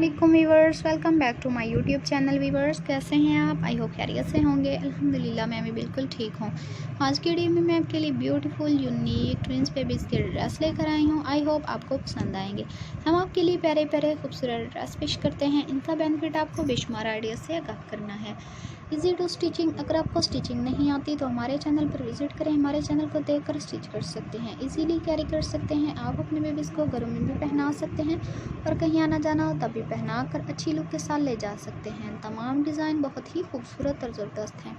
वालेकुम viewers, welcome back to my YouTube channel. Viewers कैसे हैं आप? आई होप खैरियत से होंगे। अल्हम्दुलिल्लाह मैं भी बिल्कुल ठीक हूँ। आज की वीडियो में मैं आपके लिए ब्यूटीफुल यूनिक ट्विंस बेबीज़ के ड्रेस लेकर आई हूँ। आई होप आपको पसंद आएंगे। हम आपके लिए प्यारे प्यारे खूबसूरत ड्रेस पेश करते हैं। इनका बेनिफिट आपको बेशुमार आइडिया से आगाह करना है। Easy to stitching. अगर आपको स्टिचिंग नहीं आती तो हमारे चैनल पर विजिट करें। हमारे चैनल को देखकर स्टिच कर सकते हैं, इजीली कैरी कर सकते हैं। आप अपने बेबीज़ को घरों में भी पहना सकते हैं और कहीं आना जाना हो तब भी पहना कर अच्छी लुक के साथ ले जा सकते हैं। तमाम डिज़ाइन बहुत ही खूबसूरत और ज़बरदस्त हैं।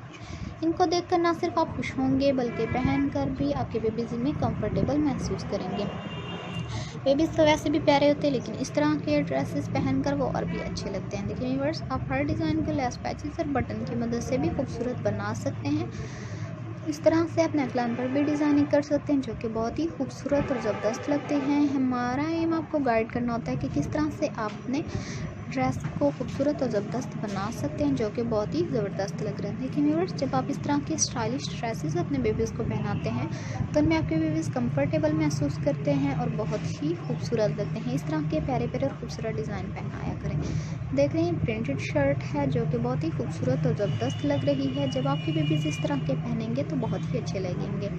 इनको देखकर ना सिर्फ आप खुश होंगे बल्कि पहनकर भी आपके बेबीज़ में कंफर्टेबल महसूस करेंगे। बेबीज़ तो वैसे भी प्यारे होते हैं, लेकिन इस तरह के ड्रेसेस पहनकर वो और भी अच्छे लगते हैं। देखिए व्यूअर्स, आप हर डिज़ाइन को लेस पैचेस और बटन की मदद से भी खूबसूरत बना सकते हैं। इस तरह से आप नेकलाइन पर भी डिज़ाइनिंग कर सकते हैं जो कि बहुत ही खूबसूरत और ज़बरदस्त लगते हैं। हमारा एम आपको गाइड करना होता है कि किस तरह से आप अपने ड्रेस को खूबसूरत और ज़बरदस्त बना सकते हैं जो कि बहुत ही ज़बरदस्त लग रहे हैं। देखिए व्यूअर्स, जब आप इस तरह के स्टाइलिश ड्रेसेस अपने बेबीज़ को पहनाते हैं तो उनमें आपके बेबीज़ कंफर्टेबल महसूस करते हैं और बहुत ही खूबसूरत लगते हैं। इस तरह के प्यारे प्यारे और खूबसूरत डिज़ाइन पहनाया करें। देख रहे हैं, प्रिंटेड शर्ट है जो कि बहुत ही खूबसूरत और ज़बरदस्त लग रही है। जब आपके बेबीज़ इस तरह के पहनेंगे तो बहुत ही अच्छे लगेंगे।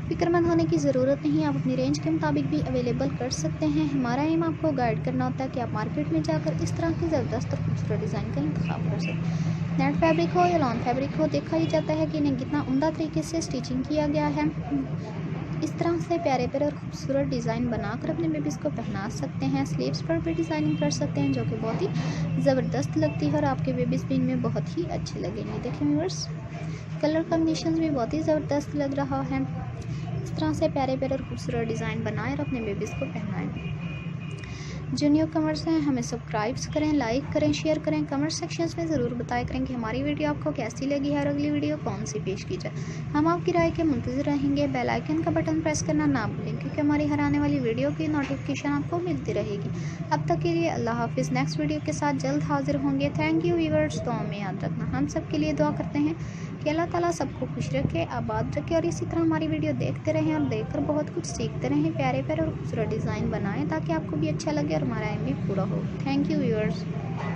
फिक्रमंद होने की ज़रूरत नहीं, आप अपनी रेंज के मुताबिक भी अवेलेबल कर सकते हैं। हमारा एम आपको गाइड करना होता है कि आप मार्केट में जाकर इस तरह के ज़बरदस्त और खूबसूरत डिज़ाइन का इंतखाब कर सकते। नेट फैब्रिक हो या लॉन फैब्रिक हो, देखा ही जाता है कि इन्हें कितना उम्दा तरीके से स्टिचिंग किया गया है। इस तरह से प्यारे प्यारे और खूबसूरत डिज़ाइन बनाकर अपने बेबीज़ को पहना सकते हैं। स्लीव्स पर भी डिज़ाइनिंग कर सकते हैं जो कि बहुत ही ज़बरदस्त लगती है और आपके बेबीज़ भी इनमें बहुत ही अच्छे लगेंगे। देखिए व्यूअर्स, कलर कॉम्बिनेशन भी बहुत ही ज़बरदस्त लग रहा है। इस तरह से प्यारे प्यारे और खूबसूरत डिज़ाइन बनाएं और अपने बेबीज़ को पहनाएं। जो न्यू कमर्स हैं हमें सब्सक्राइब करें, लाइक करें, शेयर करें। कमेंट सेक्शंस में ज़रूर बताया करें कि हमारी वीडियो आपको कैसी लगी है और अगली वीडियो कौन सी पेश की जाए। हम आपकी राय के मुंतज़िर रहेंगे। बेल आइकन का बटन प्रेस करना ना भूलें क्योंकि हमारी हर आने वाली वीडियो की नोटिफिकेशन आपको मिलती रहेगी। अब तक के लिए अल्लाह हाफिज़। नेक्स्ट वीडियो के साथ जल्द हाजिर होंगे। Thank you viewers. दुआ में याद रखना। हम सब के लिए दुआ करते हैं कि अल्लाह ताला सबको खुश रखे, आबाद रखे और इसी तरह हमारी वीडियो देखते रहें और देखकर बहुत कुछ सीखते रहें। प्यारे प्यारे और खूबसूरत डिज़ाइन बनाएं ताकि आपको भी अच्छा लगे और हमारा एम भी पूरा हो। Thank you viewers.